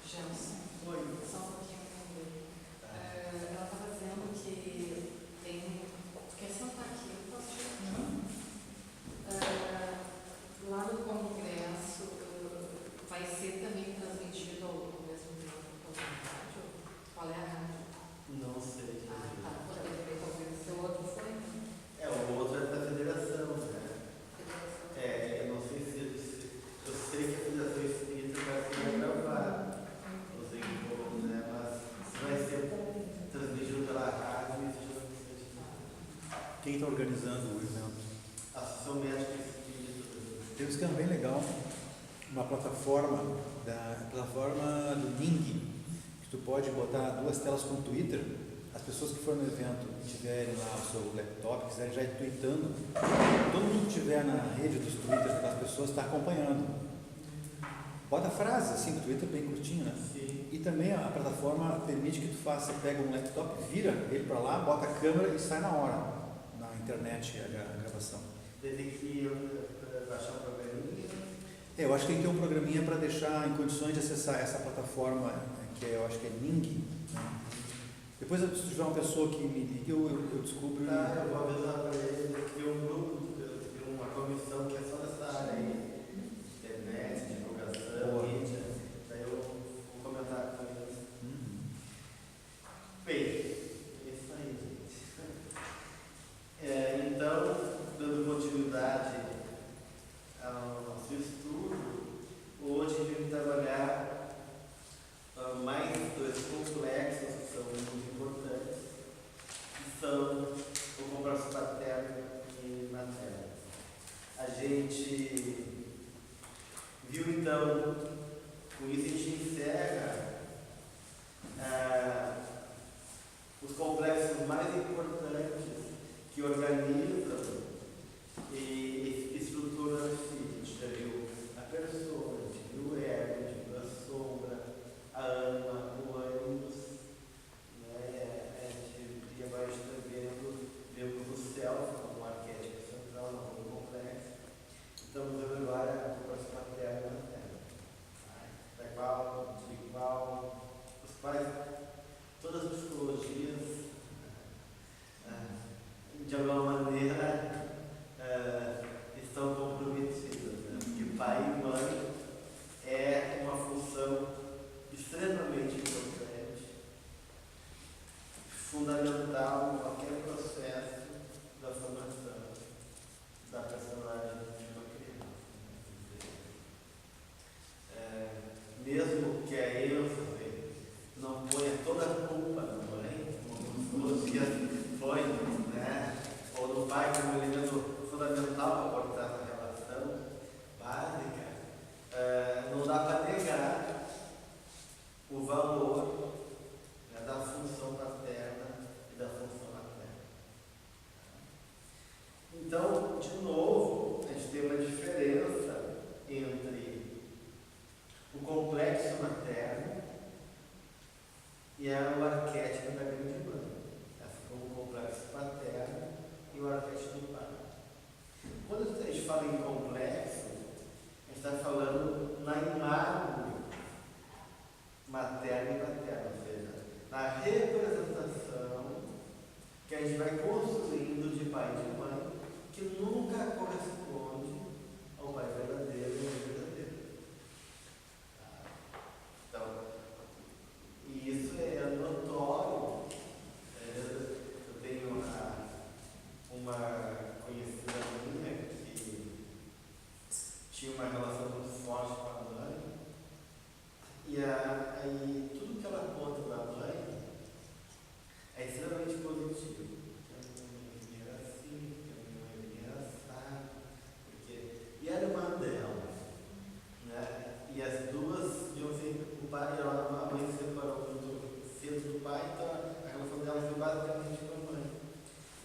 Gelson. Oi. Só um pouquinho também. Ela estava dizendo que tem. Tu quer sentar aqui? Eu posso te lá no congresso vai ser também transmitido ao mesmo tempo pela rádio? Qual é a rádio? Não sei. Tá. Porque talvez o outro foi? O outro é da federação, né? Federação. Eu não sei se. Eu sei que a Federação Espírita vai ser gravada. Não sei como, né? Mas vai ser transmitido pela rádio e isso já não sei. Quem está organizando o evento? A Associação Médica Espírita. Tem um esquema bem legal, uma plataforma do Ning, que tu pode botar 2 telas com Twitter. As pessoas que forem no evento tiverem lá o seu laptop, quiserem já ir tweetando, todo mundo que estiver na rede dos twitters daquelas pessoas está acompanhando. Bota frases assim, o Twitter é bem curtinho, né? Sim. E também a plataforma permite que tu faça, você pega um laptop, vira ele para lá, bota a câmera e sai na hora, na internet a gravação. Tem que baixar o programinha. Eu acho que tem que ter um programinha para deixar em condições de acessar essa plataforma, que eu acho que é Ning, né? Depois, se tiver uma pessoa que me liga, eu descubro. Eu vou avisar para ele que tem um grupo, tem uma comissão que é só dessa área aí, internet, divulgação, mídia. Daí eu vou comentar com eles. Bem, é isso aí, gente. Então, dando continuidade ao nosso estudo, hoje a gente vai trabalhar mais 2 complexos que são muito importantes, que são o complexo paterno e materno. A gente viu então, com isso a gente encerra os complexos mais importantes que organizam e estruturam a filha. A gente já viu a persona, a gente viu o ego, a gente viu a sombra, a alma, o ânimos, né? A gente agora está vemos o self como um arquétipo central no complexo. Estamos vendo agora o próximo paterno e materno, da qual, de qual, os quais todas as psicologias, de alguma maneira, estão comprometidas, né? Porque pai e mãe é uma função extremamente importante, fundamental em qualquer processo da formação da personagem de uma criança. Mesmo que a ênfase não ponha toda a culpa na mãe, como os dias foi, né? Ou no pai como elemento fundamental para cortar essa relação básica, não dá para negar o valor, né, da função paterna e da função materna. Então, de novo, a gente tem uma diferença entre o complexo materno e o arquétipo da grande mãe. Essa como o complexo paterno e o arquétipo do pai. Quando a gente fala em complexo, a gente está falando na imagem materna e paterna, ou seja, na representação que a gente vai construindo de pai e de mãe, que nunca corresponde ao pai verdadeiro e ao mãe verdadeiro. Então, e isso é notório. Eu tenho uma conhecida minha que tinha uma relação muito forte com a mãe, e aí tudo que ela conta da mãe é extremamente positivo. A minha mãe era assim, a minha mãe era assado, e era irmã dela, né? E as duas, o pai, a mãe se separou muito cedo do pai, então a relação dela foi basicamente com a mãe.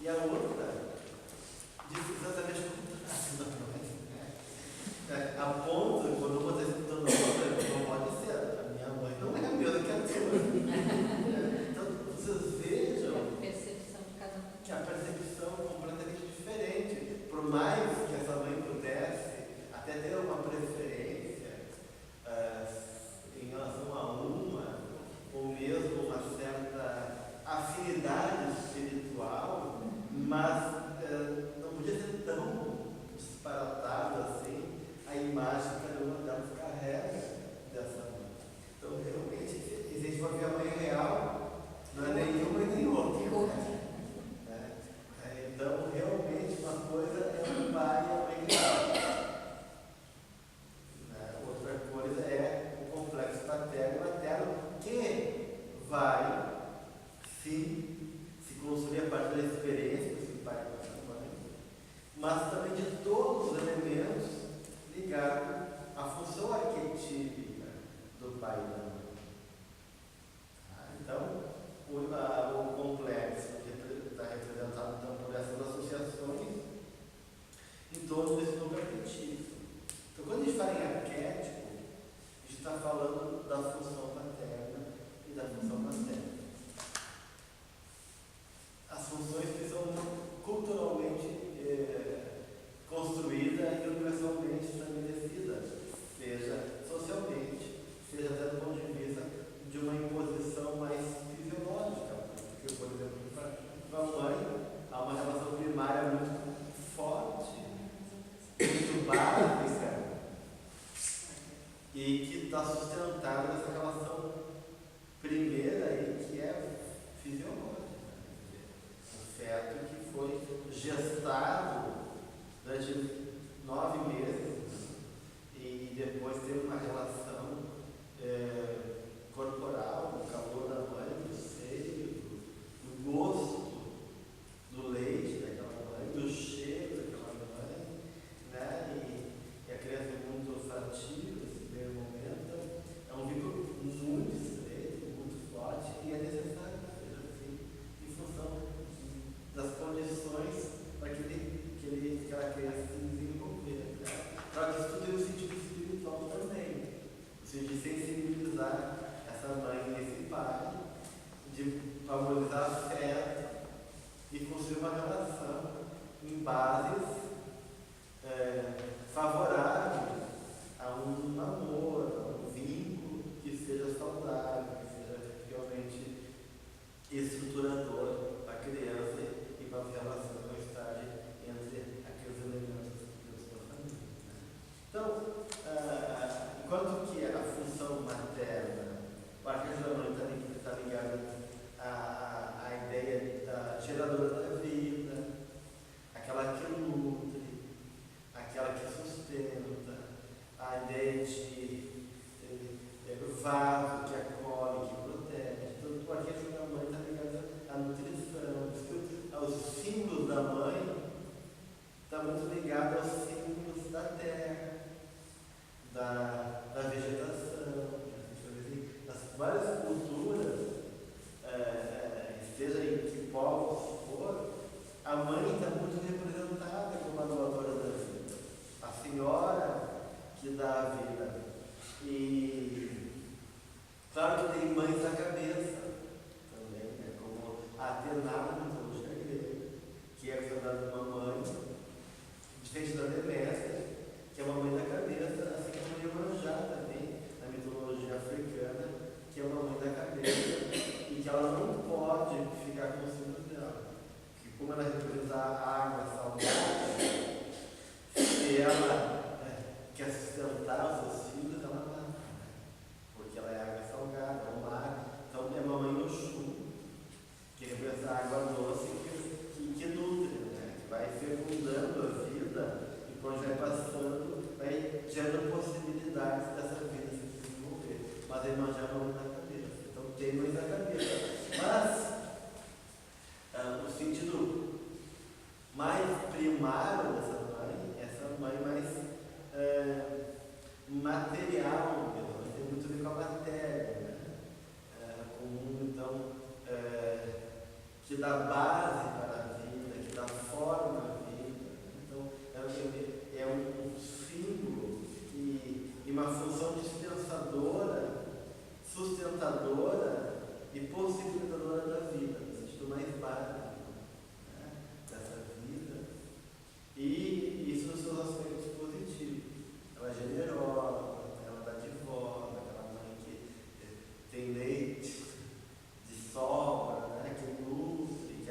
E a outra disse exatamente o contrário da mãe, né? A ponto, quando eu estou escutando a outra, não pode ser, a minha mãe não é a mesma que a tua. Então, vocês vejam A percepção de cada um. que a percepção é completamente diferente. Por mais que essa mãe pudesse até ter uma preferência em relação a um, falando da função paterna e da função materna. As funções que são culturalmente construídas e universalmente estabelecidas, seja socialmente, seja até do ponto de vista de uma imposição mais fisiológica. Porque, por exemplo, para a mãe, há uma relação primária muito forte, muito básica, e que está sustentada nessa relação primeira aí, que é fisiológica. O feto que foi gestado durante 9 meses e depois teve uma relação corporal, o calor da mãe, do seio, do gosto do leite daquela mãe, do cheiro daquela mãe, né? E a criança é muito olfativa nesse primeiro momento. É um vínculo muito estreito, muito forte e é necessário que seja assim, em função das condições para que aquela criança se desenvolver. Né? Para que isso tudo tenha um sentido espiritual também, o sentido de sensibilizar essa mãe e esse pai, de valorizar afeto e construir uma relação em bases favoráveis a um namoro, a um vínculo que seja saudável, que seja realmente estruturador para a criança e para as relações mais tarde entre aqueles elementos da família. Então, enquanto que a função materna, o arcanjo da mãe está ligado à ideia da geradora da vida, aquela que nutre, aquela que sustenta, a ideia de vaso que acolhe, que protege. Então, o arcanjo da mãe está ligado à nutrição. Os símbolos da mãe estão muito ligados aos símbolos da terra, da vegetação. Nas várias culturas, seja em que povos for, a mãe está muito representada como a doadora da vida, a senhora que dá a vida. E claro que tem mães da cabeça também, né? Como a Atena na mitologia grega, que é considerada uma mãe, diferente da Deméter, que é uma mãe da cabeça, assim como a Iemanjá também, na mitologia africana, que é uma mãe da cabeça, e que ela não pode ficar com os filhos dela. Porque como ela representa a água salgada, se ela quer sustentar os seus filhos, ela mata, né? Porque ela é água salgada, é o mar. Então é uma mãe Oxum, que representa a água doce que nutre, né? Que vai fecundando a vida e quando vai passando, vai gerando possibilidades dessa vida se desenvolver. Mas a Iemanjá é uma mãe da cabeça. Então tem mãe da cabeça. Mas o sentido mais primário dessa mãe, essa mãe mais material, tem muito a ver com a matéria, né? Então, que dá base para a vida, que dá forma à vida. Então, é um símbolo e uma função dispensadora, sustentadora e possibilitadora da vida, no sentido mais básico, né? Dessa vida. E isso nos seus aspectos positivos. Ela é generosa, ela dá de volta, aquela mãe que tem leite de sobra, né? Que nutre, que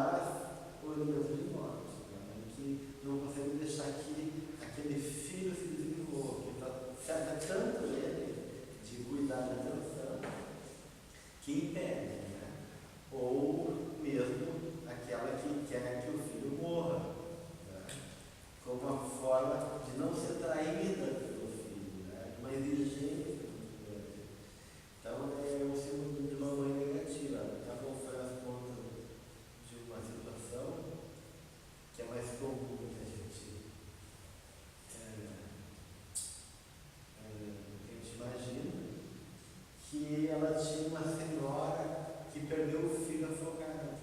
mas o elemento de morte, né? Que não consegue deixar que aquele filho se desenvolva, que cerca tanto ele de cuidar da atenção que impede, né? Ou mesmo aquela que quer que o filho morra, né? Como uma forma de não ser traída pelo filho, né? Uma exigência muito grande. Então é um símbolo de uma mãe negativa. A avó faz conta de uma situação que é mais comum que a gente imagina, que ela tinha uma senhora que perdeu o filho afogado.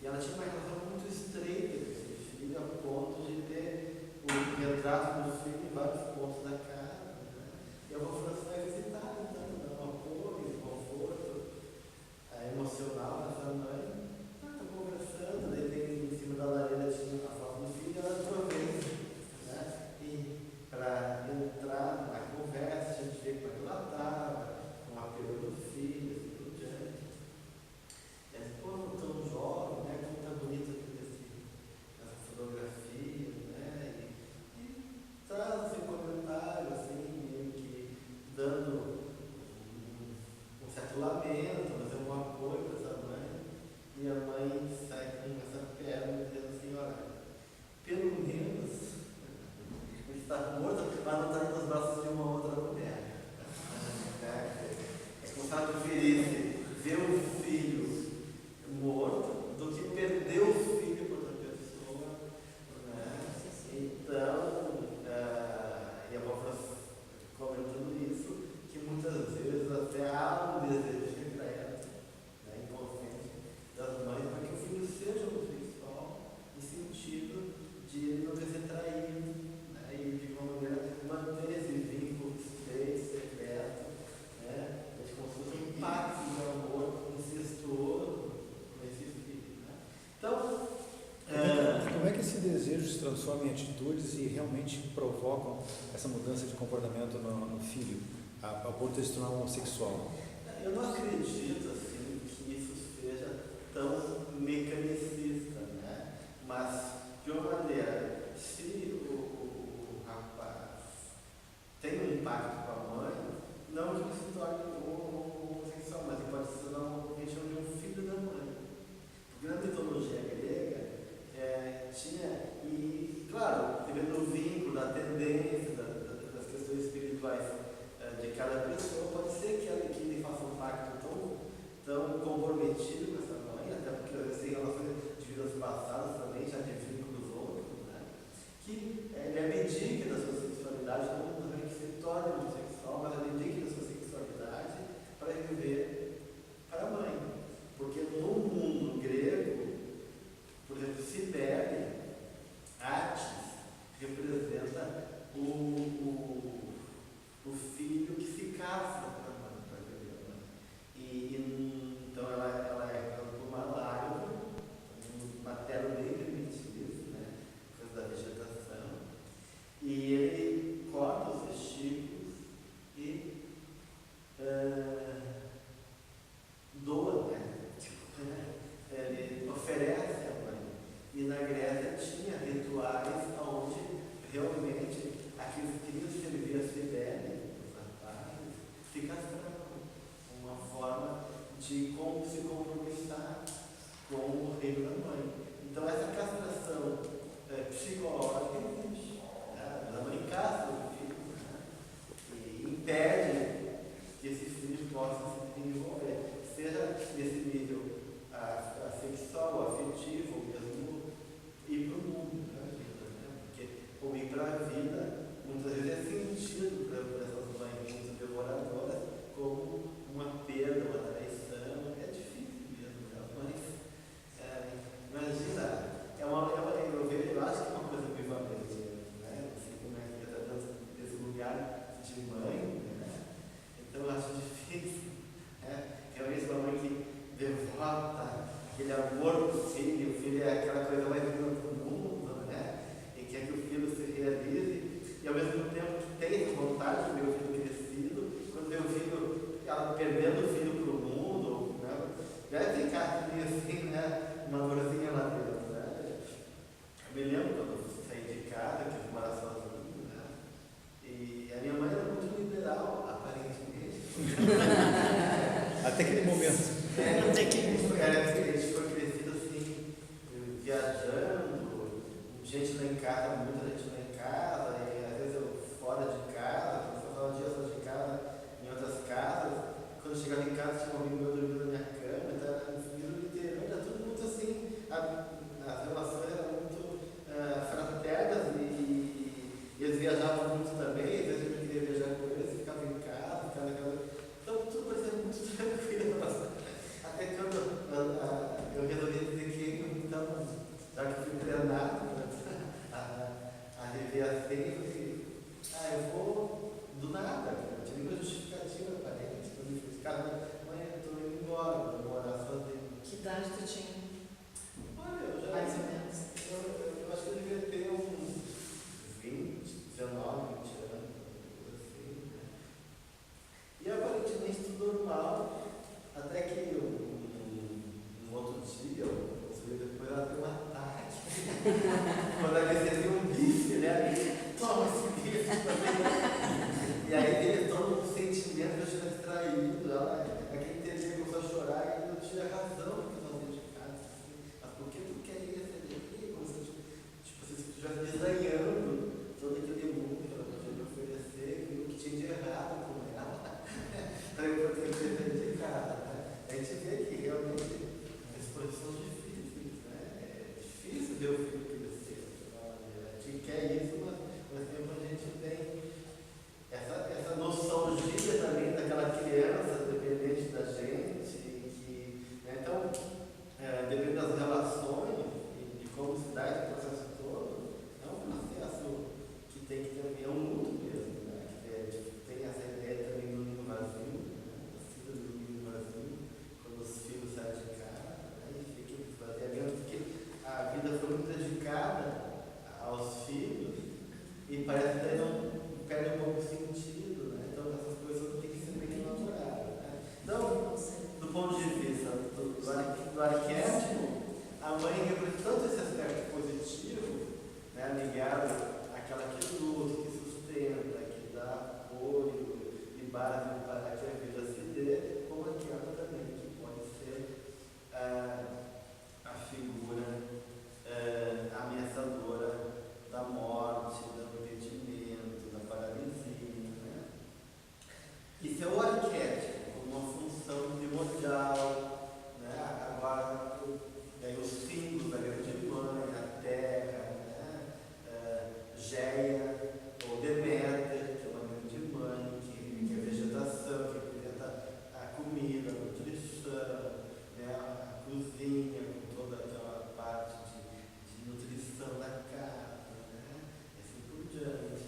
E ela tinha uma relação muito estreita com esse filho, a ponto de ter o retrato do filho em vários pontos da casa, né? E a avó França vai visitar, então, dar um apoio, um conforto emocional dessa mãe. Está conversando, daí tem em cima da lareira tinha a foto do filho, e ela aproveita, né? E para entrar na conversa, a gente vê como é que ela estava, com o apelo do filho, assim por diante. E aí, pô, tão jovem, né? Como está bonita essa fotografia, né? E traz assim, um comentário, assim, meio que dando um certo lamento, mas é um apoio para essa mãe. E a mãe sai com essa perna dizendo assim, olha, pelo menos ele está morto, mas não está nos braços de uma outra mulher. É como se ela preferisse ver o filho morto do que perder o filho por outra pessoa, né? Então, e a avó comentando isso, que muitas vezes até há um desejo secreto, né, inconsciente das mães, para que o filho seja homossexual, no sentido de ele não ser traído, né, e de uma maneira manter esse vínculo estreito, secreto, né, como se fosse um pacto de amor incestuoso com esse filho, né? Então, como é que esse desejo se transforma em atitudes e realmente provocam essa mudança de comportamento no filho, ao ponto de se tornar homossexual? eu não acredito assim que isso seja tão mecanicista, né? Mas, de uma maneira, se o rapaz tem um impacto com a mãe, não que ele se torne homossexual, mas ele pode se tornar o que a gente chama de um filho da mãe. Porque na mitologia grega tinha, e claro, dependendo do vínculo, da tendência, das questões espirituais de cada pessoa, pode ser que ele faça um pacto tão gente lá em casa, muita gente lá em casa, e às vezes eu fora de casa, eu passava um dia fora de casa, em outras casas. Quando eu chegava em casa, tinha um amigo meu dormindo na minha cama, então era no interior, era tudo muito assim, as relações eram muito fraternas e eles viajavam muito também, às vezes eu queria viajar com eles, ficava em casa, ficava em casa. Então tudo parecia muito tranquilo. Até quando eu resolvi dizer que, então, já que eu fui treinado a rever a cena, eu falei, eu vou do nada, eu tive uma justificativa aparente, quando eu fiz cara, mãe, eu estou indo embora, vou morar sozinho. Que idade tu tinha? Olha, eu já. Mais ou menos. Eu acho que eu devia ter uns 20, 19, 20 anos, assim, né? E aparentemente tudo normal, até que um outro dia, uns dias depois, ela teve um ataque. Quando ela recebeu um bife, né? Toma esse bife também. E aí teve todo um sentimento de eu estar distraído. Aquele dia começou a chorar e eu tinha razão porque não dentro de casa. Assim. Mas por que tu quer ir receber aqui? Como se você estivesse desenhando todo aquele mundo que ela podia me oferecer e o que tinha de errado com ela. Para eu poder defender de casa. A gente vê que realmente as coisas são difíceis, né? É difícil ver o filho crescer. A gente quer isso, mas ao mesmo tempo a gente tem essa nostalgia também daquela criança dependente da gente. Né? Então, dependendo das relações e de como se dá esse processo todo, é um processo que tem que ter, é um luto mesmo, né? Tem essa ideia também do ninho vazio, né? Da síndrome do ninho vazio, quando os filhos saem de casa, né? E fica esse esvaziamento, porque a vida foi muito dedicada aos filhos e parece que não perde um pouco o sentido, né? Então essas coisas têm que ser bem elaboradas, né? Então, do ponto de vista do arquétipo, a mãe representa tanto esse aspecto positivo, né? Ligado àquela que luta, que sustenta, que dá apoio e base para que a vida se dê, como aquela também que pode ser a figura ameaçadora da morte, do impedimento, da paralisia, né? Isso é o arquétipo, uma função primordial, né? Agora, os símbolos da grande mãe, a terra, né? Géia, ou Deméter, que é uma grande mãe, que é vegetação, que representa a comida, a nutrição, né? A cozinha, com toda aquela parte de nutrição da casa, né? E assim por diante.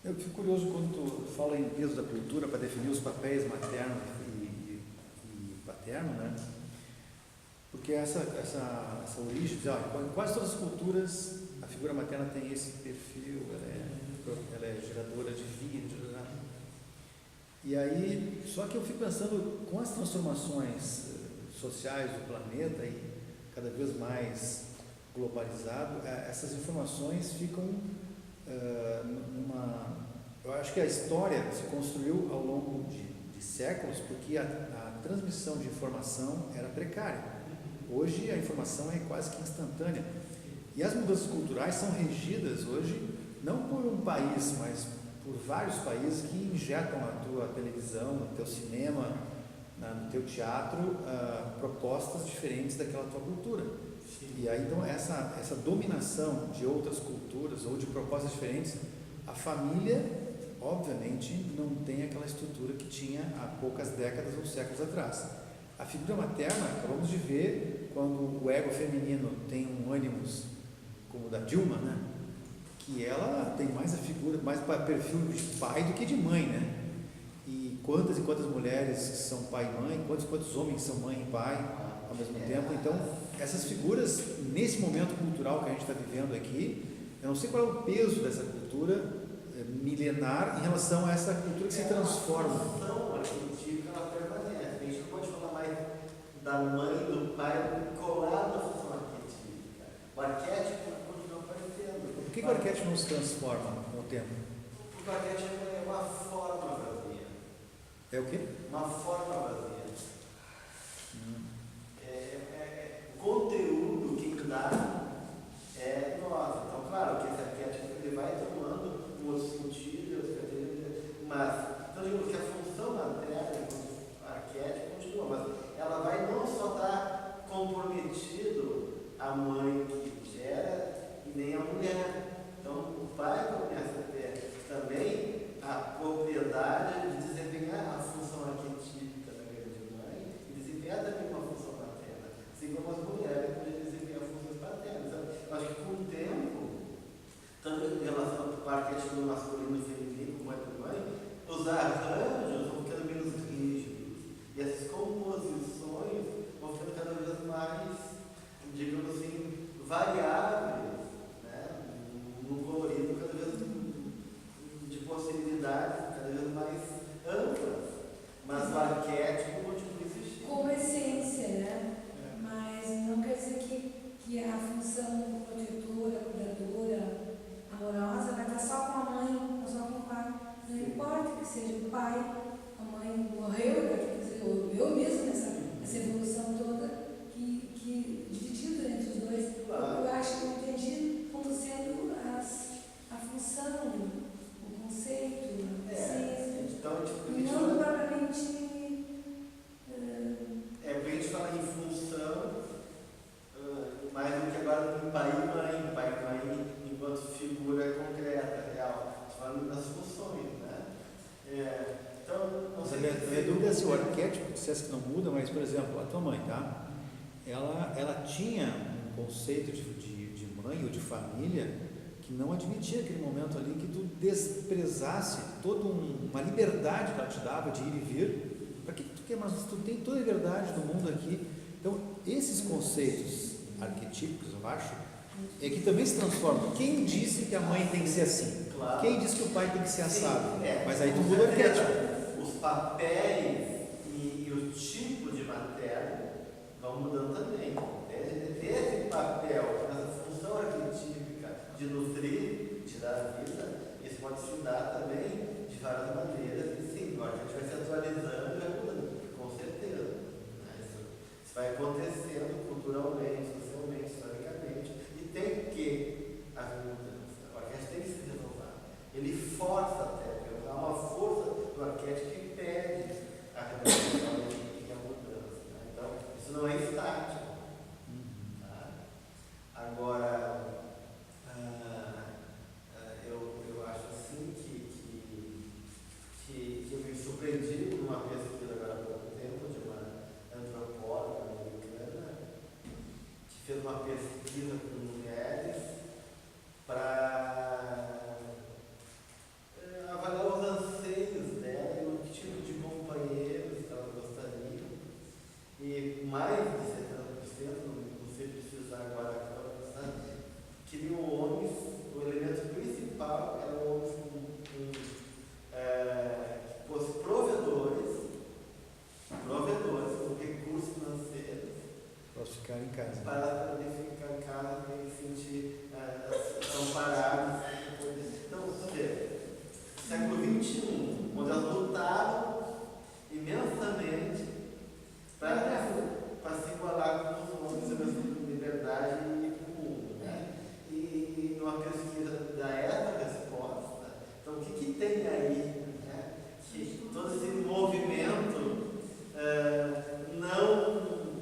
Eu fico curioso quando tu fala em peso da cultura para definir os papéis materno e paterno, né? Porque essa origem, em quase todas as culturas a figura materna tem esse perfil, ela é geradora de vida, né? E aí, só que eu fico pensando, com as transformações sociais do planeta e cada vez mais globalizado, essas informações ficam eu acho que a história se construiu ao longo de séculos porque a transmissão de informação era precária. Hoje a informação é quase que instantânea. E as mudanças culturais são regidas hoje não por um país, mas por vários países que injetam na tua televisão, no teu cinema, no teu teatro, propostas diferentes daquela tua cultura. E aí, então, essa dominação de outras culturas ou de propostas diferentes, a família, obviamente, não tem aquela estrutura que tinha há poucas décadas ou séculos atrás. A figura materna, acabamos de ver, quando o ego feminino tem um ânimos como o da Dilma, né? Que ela tem mais a figura, mais perfil de pai do que de mãe, né? E quantas mulheres são pai e mãe, quantos homens são mãe e pai ao mesmo tempo. Então, essas figuras, nesse momento cultural que a gente está vivendo aqui, eu não sei qual é o peso dessa cultura milenar em relação a essa cultura que se transforma. A arquetípica, ela permanece. A gente não pode falar mais da mãe e do pai colado na função arquetípica. O arquétipo continua aparecendo. Por que o arquétipo não se transforma com o tempo? Porque o arquétipo é uma forma vazia. É o quê? Uma forma vazia. O conteúdo, quem processo que não muda, mas, por exemplo, a tua mãe, tá? Ela tinha um conceito de mãe ou de família que não admitia aquele momento ali que tu desprezasse toda uma liberdade que ela te dava de ir e vir. Para que tu quer mais? Tu tem toda a liberdade do mundo aqui. Então, esses conceitos arquetípicos, eu acho, é que também se transformam. Quem disse que a mãe tem que ser assim? Claro. Quem disse que o pai tem que ser assado? Sim, Mas aí tu muda o arquétipo. Os papéis e o tipo de matéria vão mudando também. Esse papel, essa função arquetípica de nutrir, de dar vida, isso pode se dar também de várias maneiras. E sim, agora a gente vai se atualizando e vai mudando, com certeza. Isso vai acontecendo culturalmente, socialmente, historicamente, e tem que haver mudança. O arquétipo tem que se renovar. Ele força até, porque há uma força do arquétipo que pede a renovação e a mudança. Né? Então, isso não é estático. Tá? Agora, eu acho assim que eu me surpreendi numa pesquisa agora há pouco tempo de uma antropóloga americana que fez uma pesquisa com mulheres para avaliar os anseios dela e o tipo de companheiros que elas gostariam. E mais de 70%, não sei precisar agora, queriam homens, o elemento principal era homens que fossem provedores com recursos financeiros. Posso ficar em casa. Para poder ficar em casa e se sentir amparados. Então, você vê, século XXI, onde elas lutaram imensamente para se igualar com os homens, sobre liberdade e com o mundo. Né? E numa pesquisa da essa resposta, então o que tem aí? Né? Que todo esse movimento não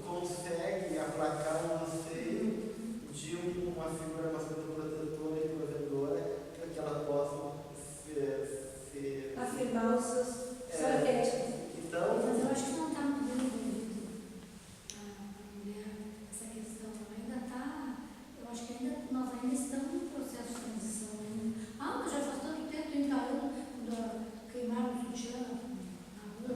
consegue aplacar o anseio de uma figura masculina protetora e provedora para que ela possa ser afirmar os seus arquétipos. Então, Mas eu acho que não está muito bem envolvido a mulher, essa questão. Ainda está, eu acho que nós ainda estamos em processo de transição. Mas já faz tanto tempo, 30 anos, quando queimaram o sutiã na rua,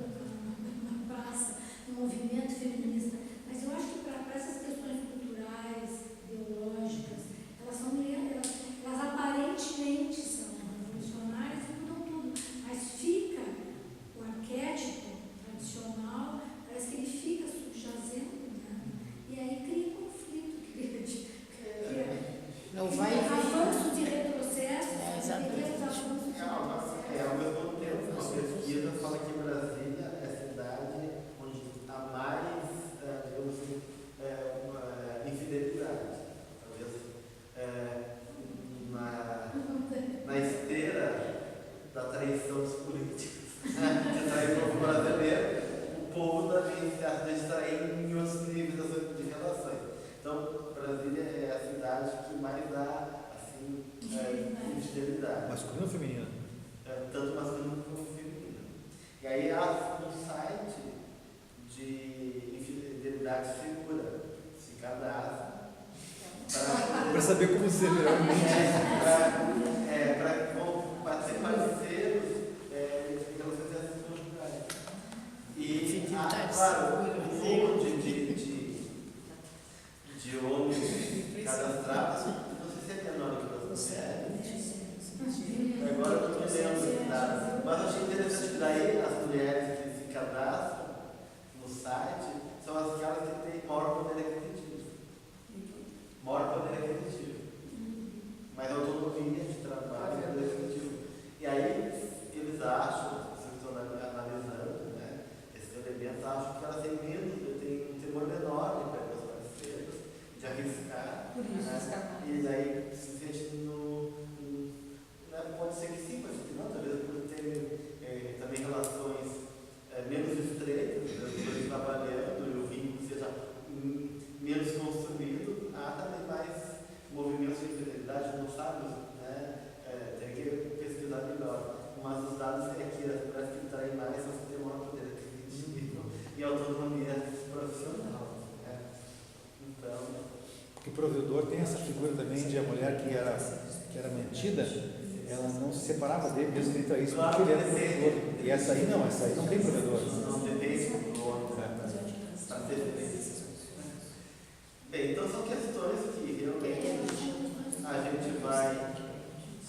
na praça, no movimento feminista. Mas eu acho que para essas questões culturais, ideológicas, elas aparentemente são revolucionárias e mudam tudo. Mas fica o arquétipo tradicional, parece que ele fica subjazendo, né? E aí cria conflito, Não vai vir. avanços e retrocessos, Exatamente. ao mesmo tempo, uma pesquisa fala que Brasília é a cidade onde há mais, digamos assim, uma infidelidade. Talvez na esteira da traição dos políticos. De trair o povo brasileiro, o povo também se acha de trair em outros níveis de relações. Então, Brasília é a cidade que mais dá assim, infidelidade. Masculino ou feminino? Tanto masculino como feminino. E aí há um site de infidelidade segura, se cadastra Para saber como ser realmente. para ser parceiros em relações conjugais. E, claro, o número de homens cadastrados, não sei se é menor que das mulheres. Agora eu não me lembro, tá? Mas eu achei interessante que daí as mulheres que se cadastram no site são aquelas que têm maior poder aquisitivo. Maior poder aquisitivo. Mais autonomia de trabalho e poder aquisitivo. E aí eles acham, vocês estão analisando, né, esses elementos, acham que elas têm um temor menor de perder os parceiros, de arriscar. Por isso, né? E daí se sente pode ser que sim, pode ser que não, talvez por ter também relações menos estreitas, os dois trabalhando e o vínculo seja menos construído, há também mais movimentos de infidelidade, não sabe, né? Tem que pesquisar melhor. Mas os dados é que parece que traem mais, mas tem maior poder aquisitivo e autonomia. provedor tem essa figura também de a mulher que era mantida, ela não se separava dele, mesmo que ele traísse, porque ele era provedor. E essa aí não tem provedor. Não depende do outro. Está perfeito. Bem, então são questões que realmente a gente vai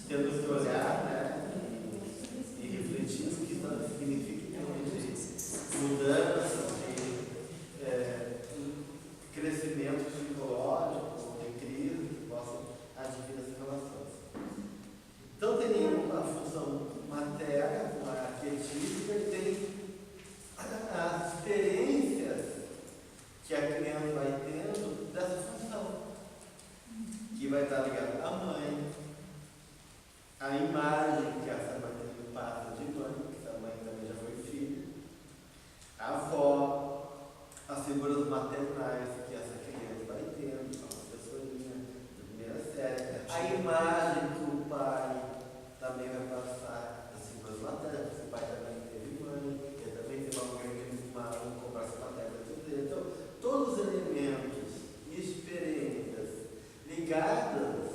tendo que olhar, né, e refletir o que isso significa em termos de mudança, de crescimento psicológico, de crise que possam adquirir essas relações. Então tem uma função materna, uma arquetípica, e tem as experiências que a criança vai tendo dessa função, que vai estar ligada à mãe, à imagem que essa mãe também passa de mãe, que essa mãe também já foi filha, a avó, as figuras maternais que essa criança vai tendo, a professorinha da primeira série, a imagem que o pai também vai passar das figuras maternas, o pai também teve mãe, ele também teve uma comparação materna dele. Então, todos os elementos e experiências ligadas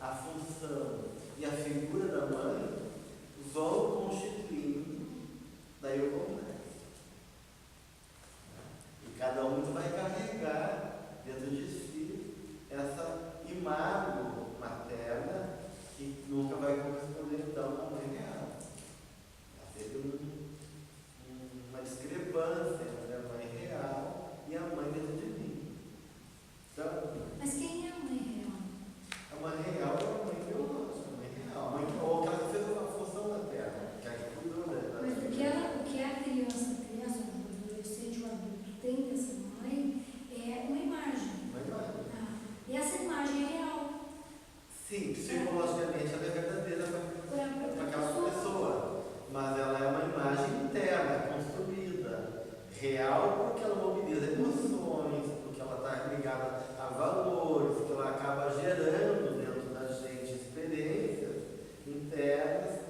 à função e à figura da mãe vão constituindo daí o complexo. E cada um vai carregar dentro de si essa imagem materna que nunca vai corresponder então à mãe real. Teve uma discrepância entre a mãe real e a mãe dentro de mim. Então, Mas quem é a mãe real? a mãe real é a mãe biológica, a mãe real. A mãe ou aquela que fez uma função na terra, que é a que cuidou da Mas o que a criança, o adolescente, o adulto tem dessa mãe é uma imagem. Uma imagem. E essa imagem é real. Sim, psicologicamente ela é verdadeira para aquela pessoa, mas ela é uma imagem interna, construída, real, porque ela mobiliza emoções, porque ela está ligada a valores, porque ela acaba gerando dentro da gente experiências internas,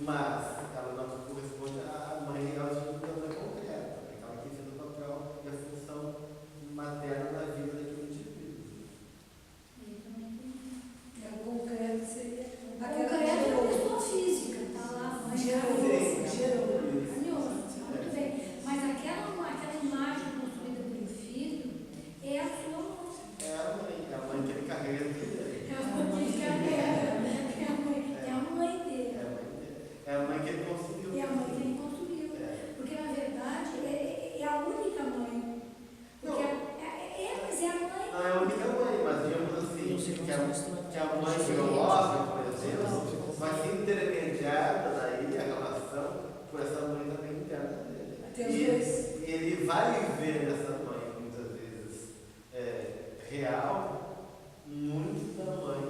mas ela não corresponde à mãe real de uma coisa concreta, porque ela que fez o papel e a função materna na vida daquele indivíduo. O concreto seria A concreto é uma pessoa física, está lá, a mãe gerou. muito bem. Mas aquela imagem construída pelo filho é a sua mãe. É a mãe que ele carrega dele. É a mãe que é a mãe dele. É a mãe que ele construiu. É a mãe que ele construiu. Porque, na verdade, é a única mãe. Porque mas é a mãe. Não é a única mãe, mas digamos assim, que a mãe biológica, por exemplo, vai ser intermediada daí a relação por essa mãe também interna dele. E ele vai ver nessa mãe, muitas vezes, real, muito da mãe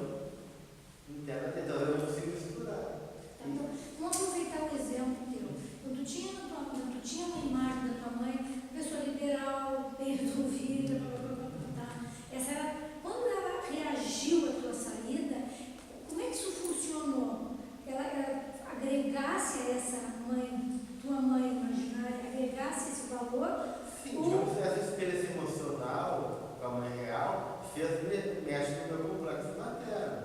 interna dele. Então eu não consigo misturar. Tá bom. Vamos aproveitar o exemplo teu. Quando tu tinha uma imagem da tua mãe, pessoa liberal, bem resolvida, essa era, quando ela reagiu à tua saída, como é que isso funcionou? Ela agregasse a essa mãe, tua mãe imaginária, agregasse esse valor? Sim, digamos, essa experiência emocional com a mãe real mexe no meu complexo materno.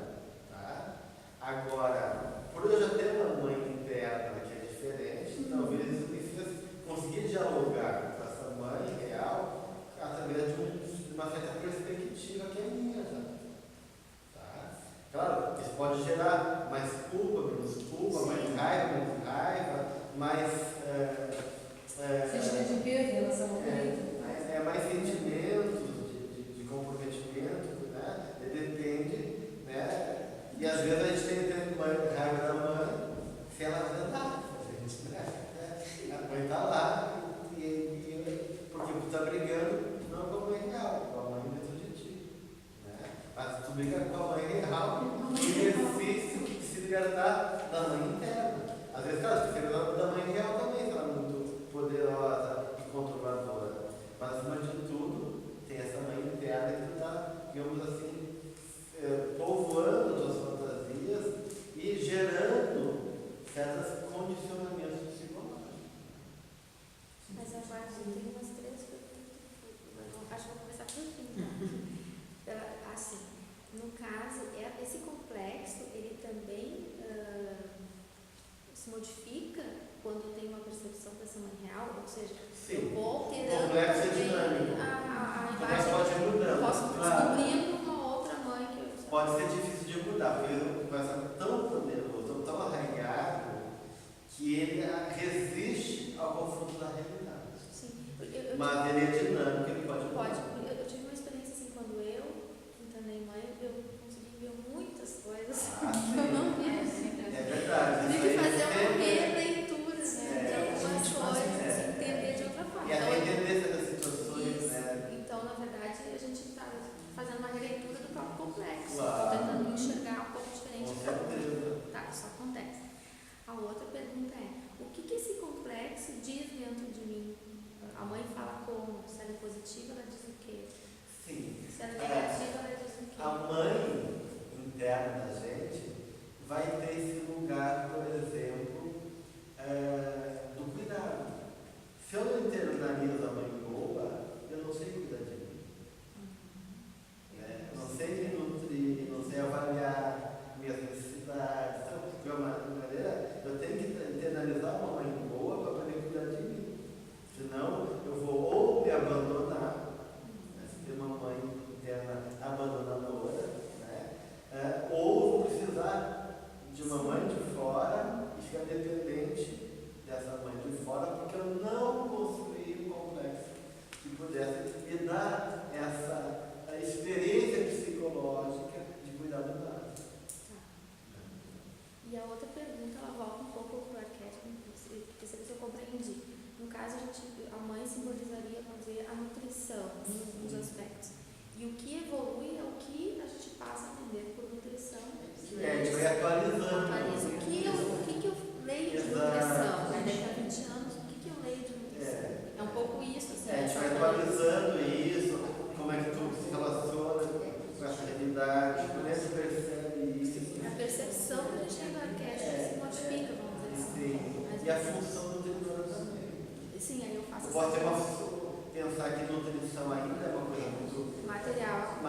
Tá? Agora, por eu já ter uma mãe interna que é diferente, talvez isso me fez conseguir dialogar com essa mãe real através de uma certa perspectiva que é minha já. Tá? Claro, isso pode gerar mais culpa, menos culpa, mais raiva, menos raiva, mais. Sentimento de perda em relação ao mais sentimentos de comprometimento, né? Depende, né? E às vezes a gente tem raiva da mãe, se ela andar, a mãe está lá, porque tu está brigando não com a mãe real, com a mãe dentro de ti. Né? Mas tu briga com a mãe real, o exercício de se libertar da mãe interna. Às vezes, claro, se libertar da mãe real também, ela é muito poderosa e controladora. Mas, acima de tudo, tem essa mãe interna que está, digamos assim, povoando as suas fantasias e gerando certos condicionamentos psicológicos. Mas agora tem umas três perguntas. Acho que vou começar por fim. Tá? Assim,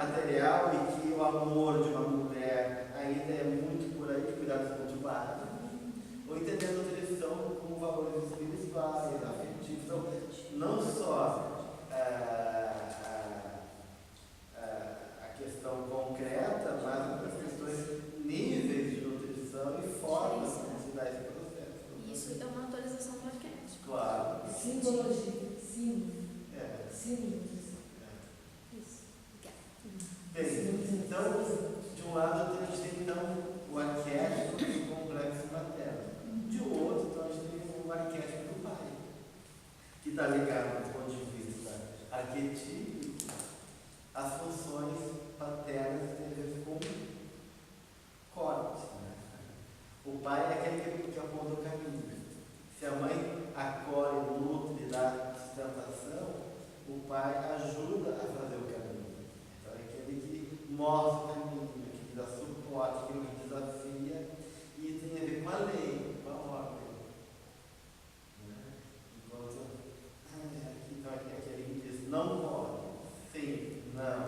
material e que o amor de uma mulher ainda é muito por aí, cuidados conturbados, ou entendendo a nutrição como valores espirituais, afetivos. Então, não só a questão concreta, mas as questões, níveis de nutrição e formas como se dá esse processo. Isso é uma atualização do arquétipo. Claro. Simbologia. Símbolo. Símbolo. Isso. Bem, então, de um lado a gente tem então o arquétipo do complexo materno. De outro, então, a gente tem o arquétipo do pai, que está ligado do ponto de vista arquetípico às funções paternas que tem a ver com corpos. Né? O pai é aquele que aponta o caminho. Se a mãe acolhe, nutre, dá sustentação, o pai ajuda a fazer o caminho. Então é aquele que mostra o caminho, que dá suporte, que desafia, e tem a ver com a lei, com a ordem. Né? Enquanto então, aquele que diz não pode, sim, não.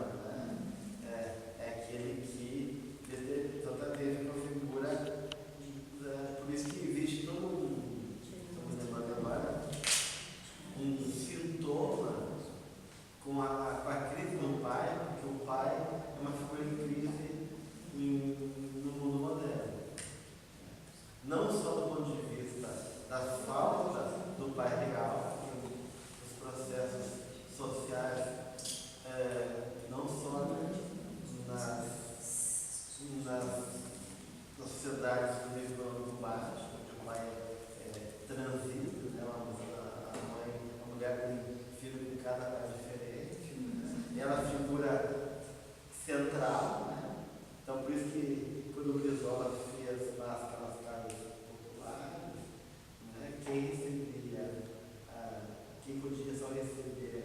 Né? É aquele que teve uma figura, por isso que existe todo estamos lembrando agora, um sintoma com a crise do pai, porque o pai é uma figura em crise no mundo moderno. Não só do ponto de vista da falta do pai real, porque os processos sociais, não só nas sociedades do nível econômico baixo, onde o pai transita, né? A mulher tem filho com cada pai diferente, né? E ela figura central, né? Então por isso que quando o Brizola fez lá aquelas casas populares, né? Quem recebia, quem podia só receber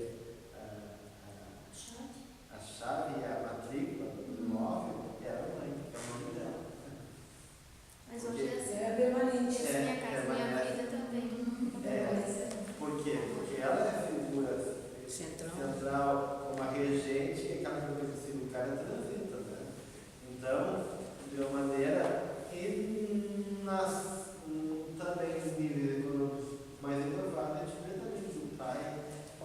a chave e a matrícula do imóvel era a mãe, que é o nome dela. Mas hoje é assim. É permanente. Essa minha casa, minha vida também. Por quê? Porque ela é a figura central como a regente e aquela coisa assim, o cara transita, né? Então, de uma maneira, e também nos níveis econômicos mais elevados, a gente vê também que o pai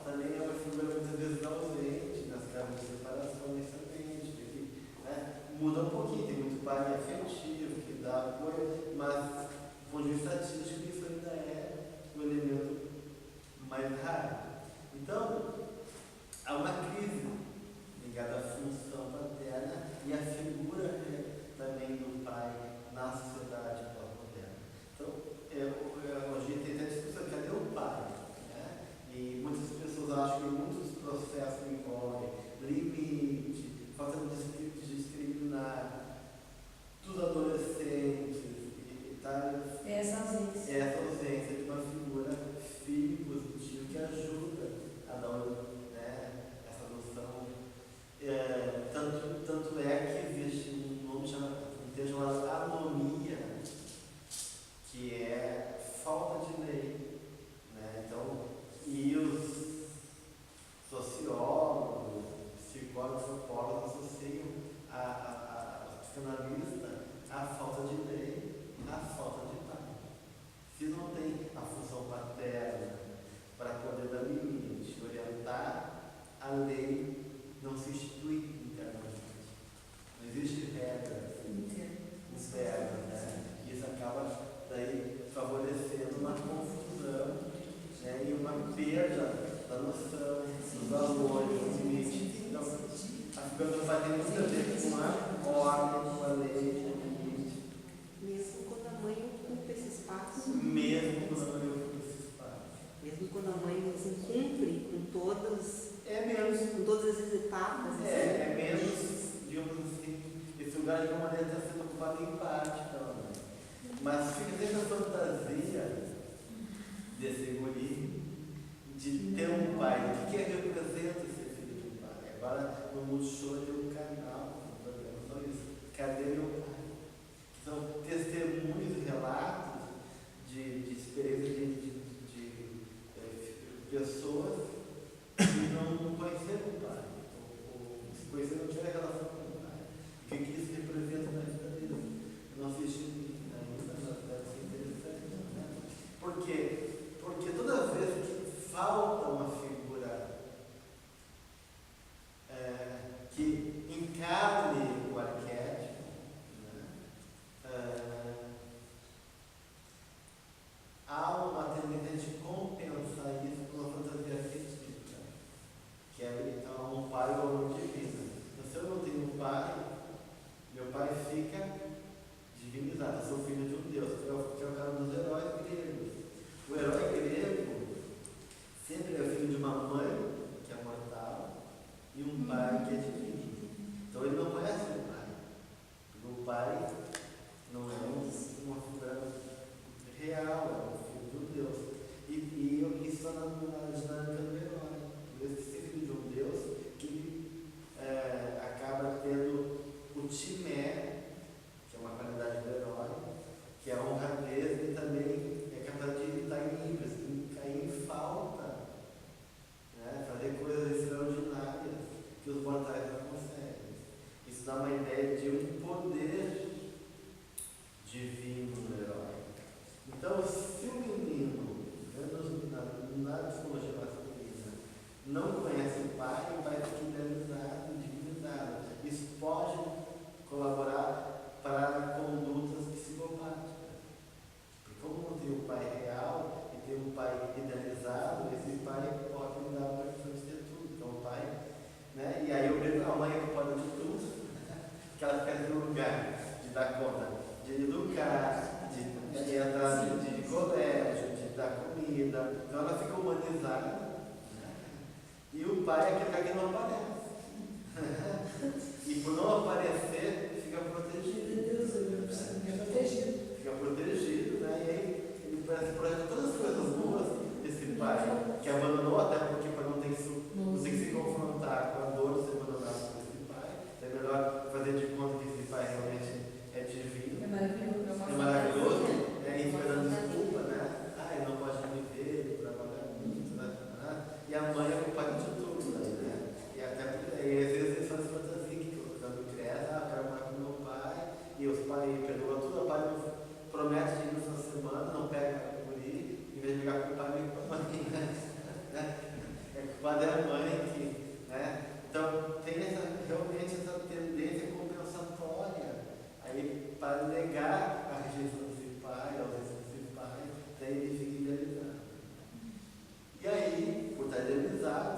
também é uma figura muitas vezes ausente nas casas de separações também, a gente vê que, né, muda um pouquinho, tem muito pai afetivo que dá apoio, mas do ponto de vista estatístico isso ainda é um elemento mais raro. Então, há uma crise ligada à função paterna e à figura também do pai na sociedade pós-moderna. Então, hoje tem até discussão, cadê o pai? Né? E muitas pessoas acham que muitos processos envolvem limite, falta de discriminar dos adolescentes e tal. Essa ausência de uma figura filho positivo que ajuda a dar, né, essa noção. Tanto é que existe um termo chamado anomia, que é falta de lei. Né? Então, e os sociólogos, psicólogos, antropólogos associam a psicanalista à falta de lei, à falta de pai. Se não tem a função paterna para poder dar limite, orientar, a lei não se institui internamente. Não existe regra interna, né? Isso acaba daí favorecendo uma confusão, né? E uma perda da noção, dos valores, dos limites. Então, a figura do pai tem muito a ver com a ordem, com a lei, com o limite. Mesmo quando a mãe ocupa esse espaço. Mesmo quando a mãe ocupa esse espaço. Mesmo quando a mãe assim, cumpre com todas, menos. com todas as etapas. É menos, digamos assim, esse lugar de uma maneira está sendo ocupado em parte pela mãe. Mas fica sempre a fantasia desse guri de ter um pai. O que representa ser filho de um pai? Agora no Multishow tem um canal, um programa só isso. Cadê meu pai? São testemunhos e relatos de experiências de pessoas que não conheceram o pai. Ou se conheceram, não tiveram isso dá uma ideia de um poder divino no herói. Então, se o menino, na psicologia masculina, não conhece o pai fica idealizado, divinizado. Isso pode colaborar para condutas psicopáticas. Porque como não tem o pai real e tem um pai idealizado, esse pai pode me dar a permissão de ter tudo. Então o pai, né? E aí eu vejo a mãe que pode de tudo, que ela fica no lugar de dar conta, de educar, de entrar de colégio, de dar comida. Então ela fica humanizada, né? E o pai é aquele cara que não aparece. E por não aparecer, fica protegido. Fica protegido, né? E aí ele parece projeta todas as coisas boas desse pai, que abandonou até porque para não ter que se confrontar com a dor de ser abandonado por esse pai. É melhor fazer de conta que esse pai realmente é divino. É maravilhoso. E fica dando desculpa, né? Ele não pode viver, ele trabalha muito, né? E a mãe é culpada de tudo, né? E até porque, às vezes eles fazem fantasia que quando cresce, quero morar com meu pai, e os pais perdoam tudo, o pai não promete de ir na semana, não pega a guri, em vez de ligar com o pai, liga com a mãe, né? É culpada da mãe que, né? Então tem realmente essa tendência compensatória aí para negar a rejeição desse pai, a ausência desse pai, daí ele fica idealizado. E aí, por estar idealizado,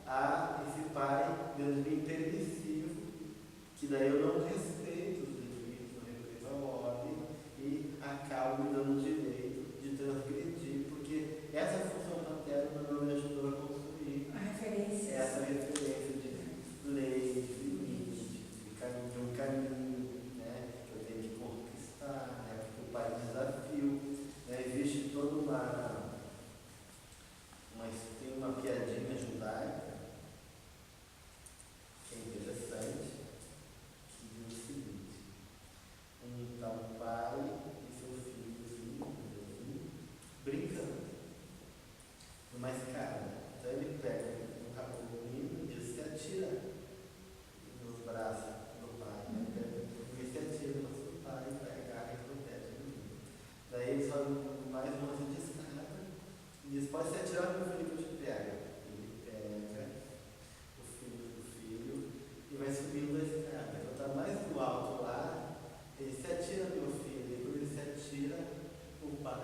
há esse pai dentro de mim permissivo, que daí eu não respeito os limites, não respeito a ordem e acabo me dando o direito de transgredir, porque essa função paterna não me ajudou a construir essa referência de lei, de limite, de um caminho, né, que eu tenho que conquistar, né, porque o pai é um desafio, né, existe toda tem uma piadinha judaica que é interessante, que diz o seguinte: tá um pai e seu filho brincando numa escada. Então ele pega o menino e se atira nos braços do pai, né? Ele se atira nos braços do pai, pega e protege o menino. Daí ele sobe mais um lance de escada e diz: pode se atirar no meu filho que eu te pego. Ele pega o filho e vai subindo a escada. Quando está mais no alto lá, ele se atira no meu filho, e quando ele se atira, o pai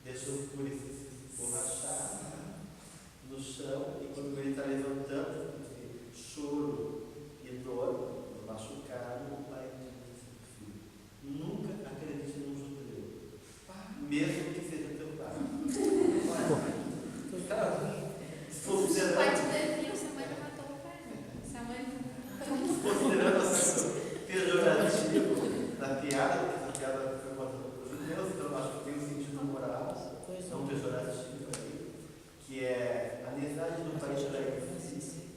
deixa o guri se borrachar no chão, e quando ele está levantando, choro e dor, machucado, o pai diz ao filho: nunca acredite num judeu, mesmo que seja teu pai. Se o pai te devia, sua mãe não matou o pai. Sua mãe Considerando o pejorativo da piada, porque essa piada foi contada por judeus, então eu acho que tem um sentido moral, não pejorativo aí, que é a necessidade do pai trair o filho.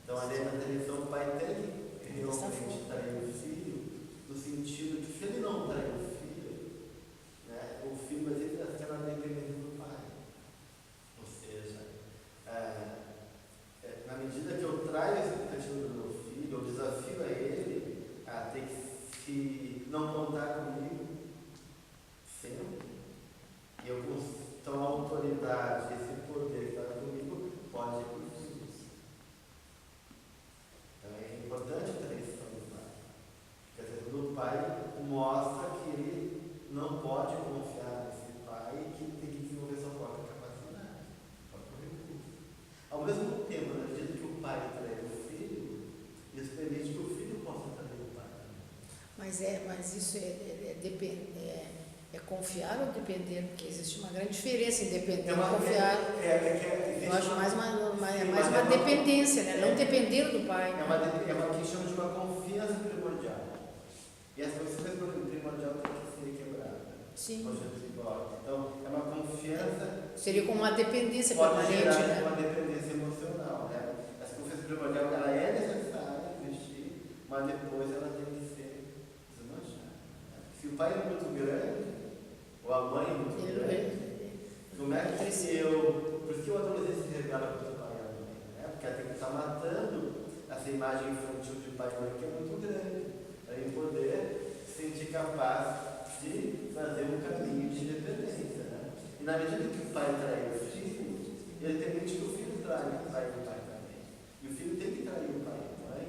Então, a lei da traição, o pai tem que realmente trair o filho, no sentido que se ele não trair o filho, né, o filho vai ter que ser na dependência do pai. Ou seja, na medida que eu traio a expectativa do meu filho, eu desafio a ele a ter que não contar comigo sempre, e eu, então a autoridade, esse poder que está comigo, pode ir por filhos. Então é importante a traição do pai, porque a traição do pai mostra que ele não pode confiar nesse pai e que tem que desenvolver sua própria capacidade, seu próprio recurso. Ao mesmo tempo, na medida que o pai trai o filho, isso permite que o filho possa trair o pai. Mas isso é confiar ou depender? Porque existe uma grande diferença em depender e confiar. Eu acho mais uma dependência, né? Não depender do pai. É uma que chama de uma confiança primordial. E essa confiança primordial tem que ser quebrada. Sim. Então, é uma confiança. Seria como uma dependência pode permanente, gerar, né? uma dependência emocional, né? Essa confiança primordial, ela é necessária existir, mas depois ela tem que ser desmanchada. Se o pai é muito grande, ou a mãe é muito grande, como é que por isso que o adolescente se revela para o pai e a mãe, né? Porque ela tem que estar matando essa imagem infantil de pai e mãe que é muito grande, para ele poder se sentir capaz de fazer um caminho de independência. Né? E na medida que o pai trai o filho, ele permite que o filho traia o pai também. E o filho tem que trair o pai e a mãe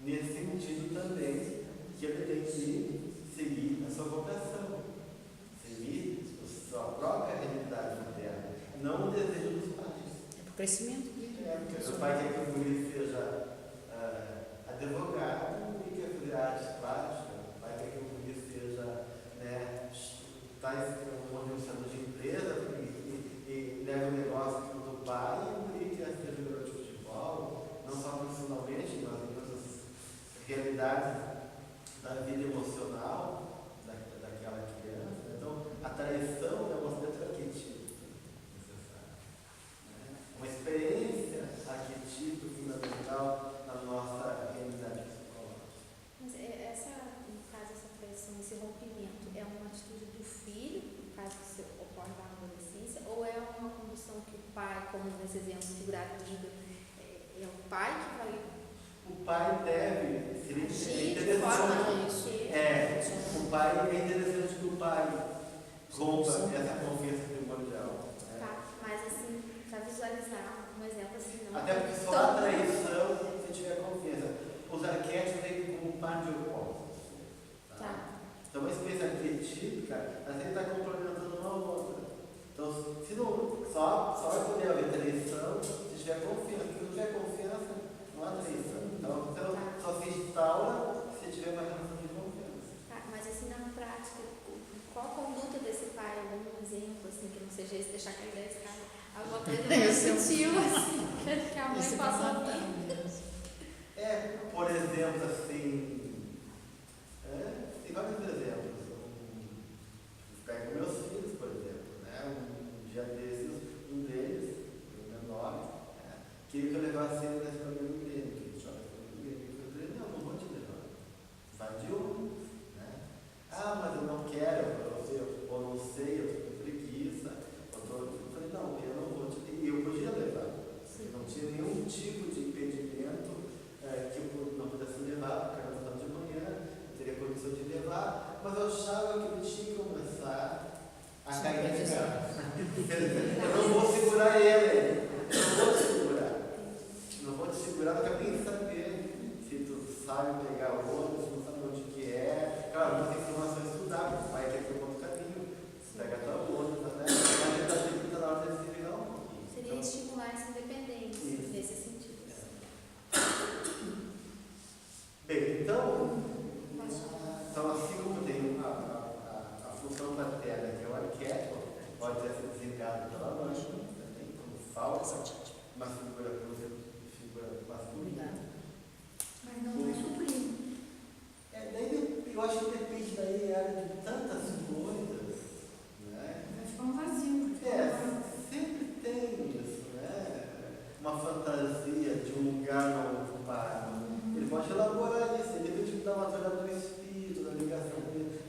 nesse sentido também, que ele tem que seguir a sua vocação, seguir a sua própria realidade interna, não o desejo dos pais. É para o crescimento. Porque o pai quer que o guri seja advogado e quer fazer artes plásticas, o pai quer que o guri seja, um administrador de empresa e leva o negócio do pai, e o guri quer ser jogador de futebol, não só profissionalmente, mas em outras realidades da vida emocional daquela criança. Então, a traição é um aspecto arquetípico necessário. Uma experiência arquetípica fundamental na nossa realidade psicológica. Mas no caso, essa traição, esse rompimento, é uma atitude do filho, no caso que se ocorre na adolescência, ou é uma condição que o pai, como nesse exemplo figurado, é o pai que vai... O pai deve ser de forma isso. O pai é interessante que o pai rompa essa confiança primordial. Tá, mas assim, para visualizar um exemplo assim, não. Até porque só a traição se tiver confiança. Os arquétipos têm como par de opostos. Tá? Então, uma experiência arquetípica, às vezes está complementando uma outra. Então, se não, só vai poder haver traição se tiver confiança. Se não tiver confiança, não há traição. Então só se instaura se tiver uma relação de confiança. Tá, mas assim, na prática, qual a conduta desse pai? Algum exemplo, assim, que não seja esse, deixar cair da escada? Alguma coisa mais sutil, assim, que a mãe possa ouvir. Por exemplo, assim, tem vários exemplos. Pego meus filhos, por exemplo, um dia desses, um deles, o menor, queria que eu levasse ele na escola do Grêmio, que ele joga no Grêmio. Eu falei, não vou te levar. Vai de ônibus, mas eu não quero, ou não sei, eu estou com preguiça. Eu falei, não, eu não vou te levar. E eu podia levar. Não tinha nenhum tipo de impedimento que eu não pudesse levar, porque era no de manhã, eu teria condição de levar, mas eu achava que ele tinha que começar a cair na escada. Eu não vou segurar ele, eu não vou te segurar. Não vou te segurar, não quero nem saber se tu sabe pegar o ônibus, se não sabe onde que é. Claro, não tem informação a estudar, porque o pai quer ter um outro caminho, pega tua ônibus, mas ele está sempre na hora de se virar um pouquinho. Seria estimular essa independência, nesse sentido. Bem, então assim como tem a função paterna, que é o arquétipo, pode ser desencarnado pela mãe, também, como falsa, uma figura masculina. Mas não é suprir. Eu acho que depende daí de tantas coisas. Vai ficar um vazio. Sempre tem isso, uma fantasia de um lugar não ocupado. Ele pode elaborar isso, ele depende da matéria do espírito, da ligação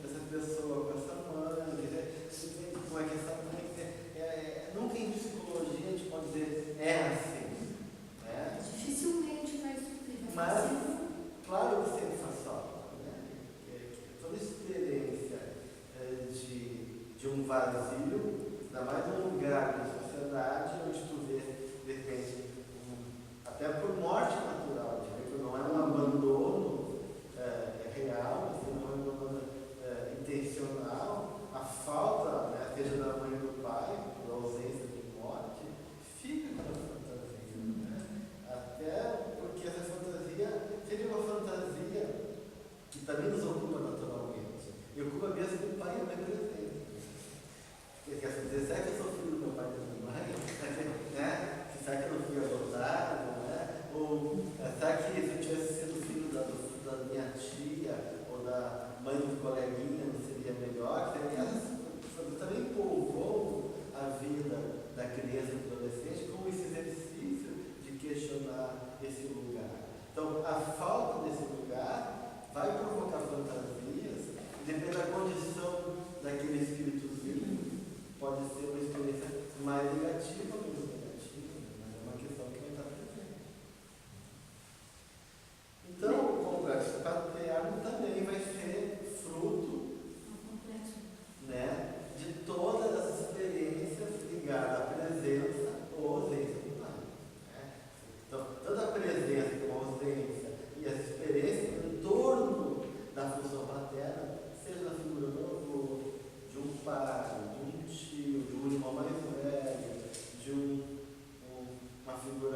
dessa pessoa com essa mãe, como é que essa mãe nunca em psicologia a gente pode dizer assim. Dificilmente vai suprir. Mas, claro que sempre faz falta. Toda experiência de um vazio, ainda mais num lugar da sociedade onde tu vê, de repente, até por morte natural.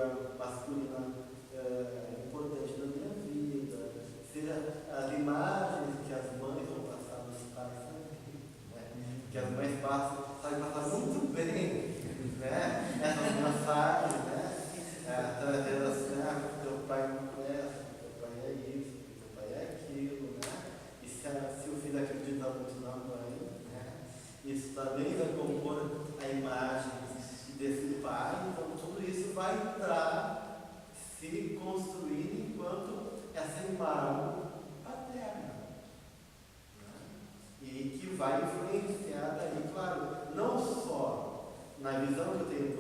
figura masculina importante na minha vida, seja as imagens que as mães vão passar nos pais também, né? Que as mães sabem passar muito bem, né? Essas mensagens, né? Através das teu pai não presta, teu pai é isso, teu pai é aquilo, né? E se o filho acredita muito na mãe, né? Isso também vai compor a imagem desse pai, então tudo isso vai estar se construindo enquanto essa imagem paterna, né? E que vai influenciar daí, claro, não só na visão que eu tenho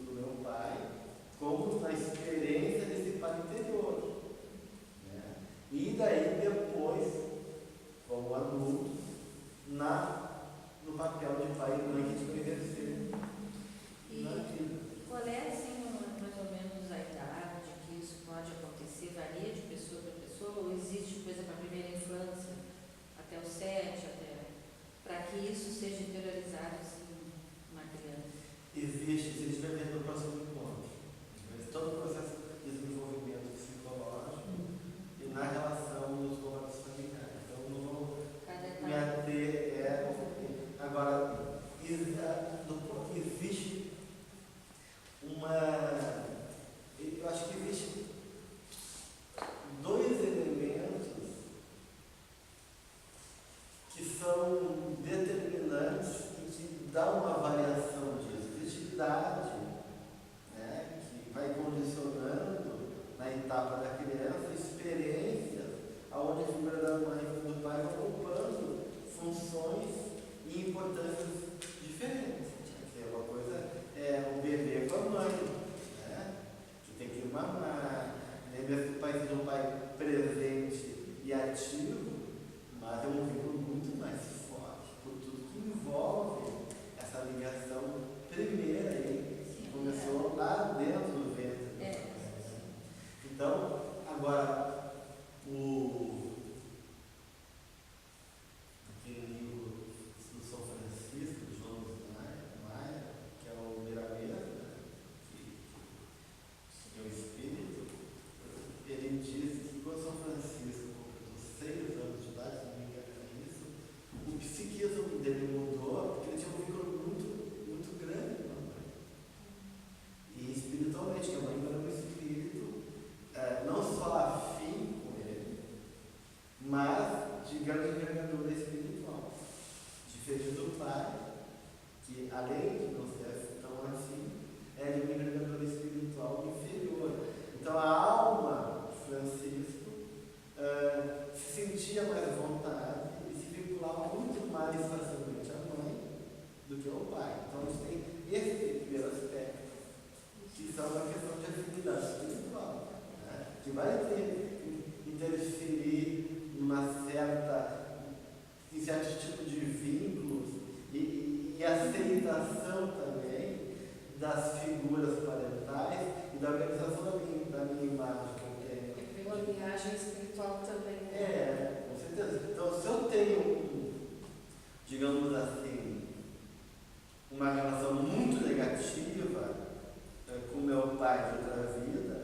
do meu pai, como na experiência desse pai interior, né? E daí depois, como adultos, no papel de pai e mãe que a gente vai exercer na vida. Qual é, assim, mais ou menos a idade que isso pode acontecer? Varia de pessoa para pessoa ou existe coisa para a primeira infância, até os 7, para que isso seja interiorizado assim, na criança? Existe, se a gente vai ver no próximo encontro, todo o processo de desenvolvimento psicológico e na relação dos comandos familiares. Então, não vou me ater. Agora, existe eu acho que existe dois elementos que são determinantes e que dão uma variação disso. Existe idade, né, que vai condicionando na etapa da criança experiências onde a figura da mãe e do pai vão ocupando funções e importâncias diferentes. Quer dizer, uma coisa é o bebê com a mãe, né, que tem que mamar, mesmo que o pai seja um pai presente e ativo, mas é um vínculo muito mais forte, por tudo que envolve essa ligação primeira aí, que começou lá dentro do ventre. Então, agora, aquele livro do São Francisco, de João Maia, que é o Miramês, né, que é o Espírito, ele diz que quando São Francisco completou 6 anos de idade, se não me engano é isso, o psiquismo dele mudou porque ele tinha um vínculo muito grande com a mãe. E espiritualmente, que a mãe era um espírito não só afim com ele, mas de grande envergadura espiritual. Diferente do pai, que além de não ser tão assim, é de uma envergadura espiritual inferior. Então a alma de Francisco se sentia mais à vontade e se vinculava muito mais facilmente à mãe do que ao pai. Então a gente tem esse primeiro aspecto, que são a questão de afinidade espiritual, né, que vai interferir em certo tipo de vínculos e aceitação também das figuras parentais e da organização da minha imagem que eu tenho. E pela viagem espiritual também. Com certeza. Então, se eu tenho, digamos assim, uma relação muito negativa com meu pai de outra vida,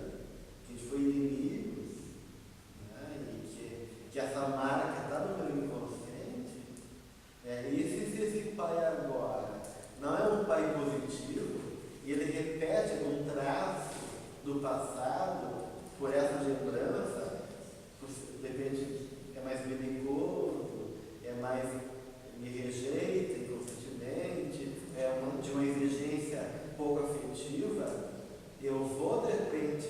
que a gente foi inimigos, né, e que essa marca está no meu inconsciente, e se esse pai agora não é um pai positivo, e ele repete algum traço do passado por essa lembrança, de repente é mais belicoso, é mais me rejeita inconscientemente, de uma exigência pouco afetiva, eu vou de repente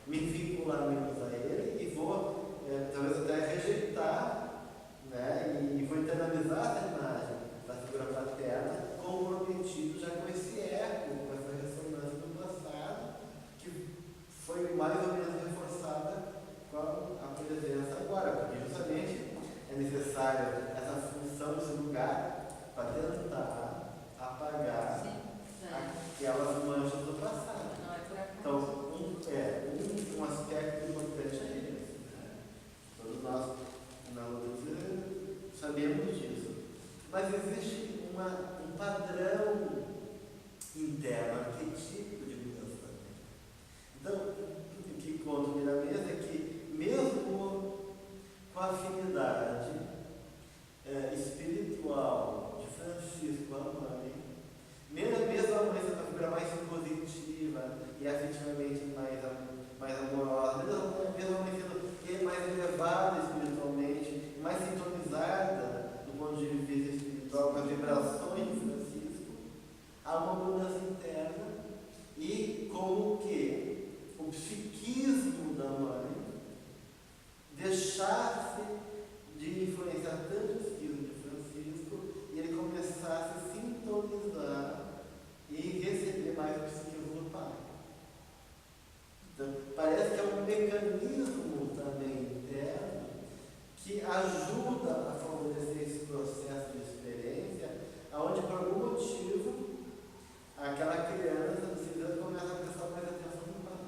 me vincular menos a ele e vou talvez até rejeitar, né, e vou internalizar essa imagem da figura paterna comprometido já com esse eco, com essa ressonância do passado, que foi mais ou menos reforçada com a presença agora, porque justamente é necessária essa função, esse lugar, para tentar apagar aquelas manchas do passado. Não é por acaso. Então, um aspecto importante é esse, né? Todos nós, na luta, sabemos disso. Mas existe um padrão interno, arquetípico de mudança também. significativamente mais amorosa, mesmo uma menina mais elevada espiritualmente, mais sintonizada do ponto de vista espiritual com as vibrações de Francisco, há uma mudança interna e como que o psiquismo da mãe deixasse de influenciar tanto o psiquismo de Francisco e ele começasse a sintonizar e receber mais o psiquismo do pai. Então, parece que é um mecanismo também interno que ajuda a favorecer esse processo de experiência, onde por algum motivo aquela criança de 6 anos começa a prestar mais atenção no pai.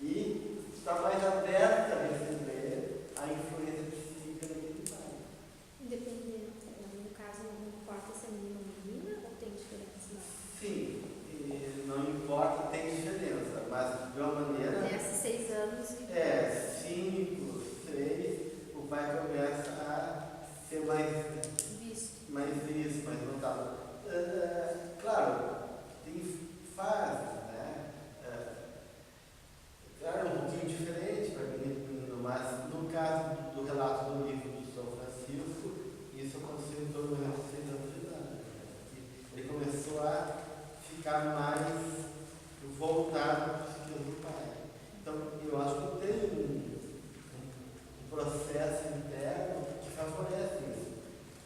E está mais aberta a receber a influência psíquica daquele pai. Dependendo, no caso, não importa se é menino ou menina, ou tem diferença? Sim, não importa, tem diferença, mas de uma maneira. Nesses 6 anos. 5, 6, o pai começa a ser mais visto, mais notado. Claro, tem fases, né? Claro, um pouquinho diferente para menino, mas no caso do relato do livro de São Francisco, isso aconteceu em torno de 6 anos de idade. Ele começou a ficar mais voltado para o psiquismo do pai. Então, eu acho que tem um processo interno que favorece isso.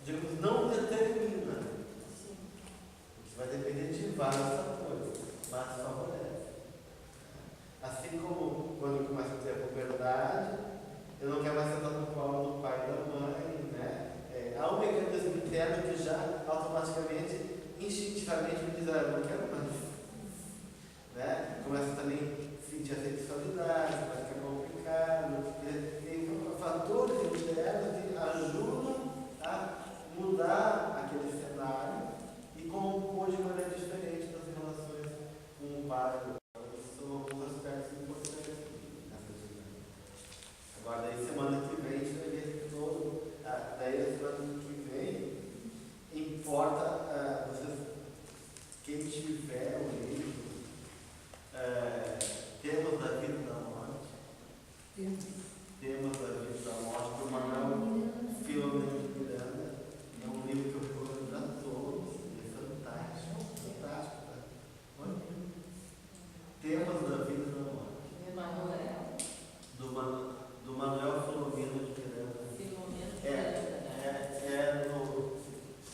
Digamos, não determina. Isso vai depender de vários fatores, mas favorece. Assim como quando eu começo a ter a puberdade, eu não quero mais sentar no colo do pai e da mãe, né? Há um mecanismo interno que já automaticamente, instintivamente me diz, eu não quero mais. Né? Começa também a sentir a sexualidade, vai ficar complicado. Tem fatores internos que ajudam a mudar aquele cenário e compor de maneira diferente das relações com o pai. São alguns aspectos importantes nessa dinâmica. Agora, daí semana que vem, a gente vai ver todo. Daí a semana que vem, importa quem tiver o livro, Temas da Vida e da Morte. Temas da Vida e da Morte, do Manuel Filomeno de Miranda. É um livro que eu recomendo a todos. É fantástico. Fantástico, tá? Temas da Vida e da Morte. Do Manuel Filomeno de Miranda.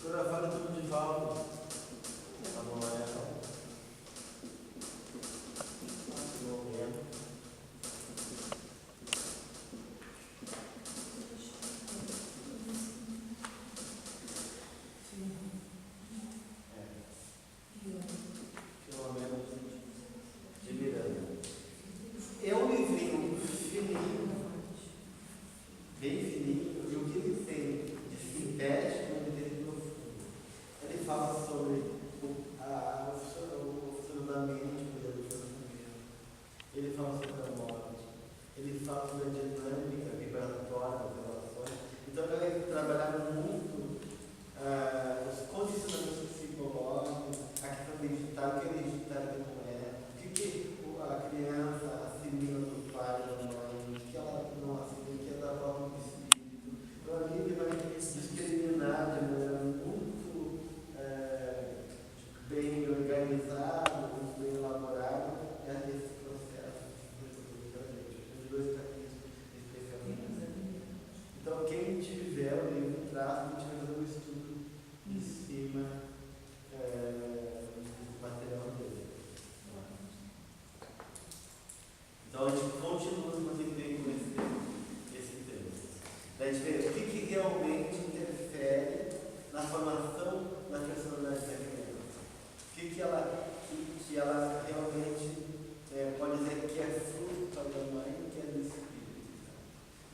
Fala tudo de Valdo. Manuel. De Miranda. É um livrinho fininho, bem fininho, e o que ele tem de sintético, ele tem de profundo. Ele fala sobre o funcionamento do relacionamento. Ele fala sobre a morte. Ele fala sobre a dinâmica vibratória das relações. Então, ele vai trabalhar muito os condicionamentos psicológicos, a questão do identitário, o que é identitário que não é, o que a criança assimila do pai e da mãe, o que ela não assimila, o que é da própria espírito. Então, ali ele vai discriminar de maneira muito bem organizado, muito bem elaborado, esse processo de 2 capítulos especialmente. Então, quem tiver o livro traz, a gente vai fazer um estudo em cima do material dele. Então, a gente continua com esse tema. Daí a gente vê o que realmente interfere na formação da personalidade da criança. O que ela realmente pode dizer que é fruto da mãe e que é do espírito.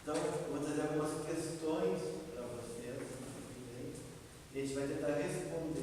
Então, eu vou trazer algumas questões para vocês, e a gente vai tentar responder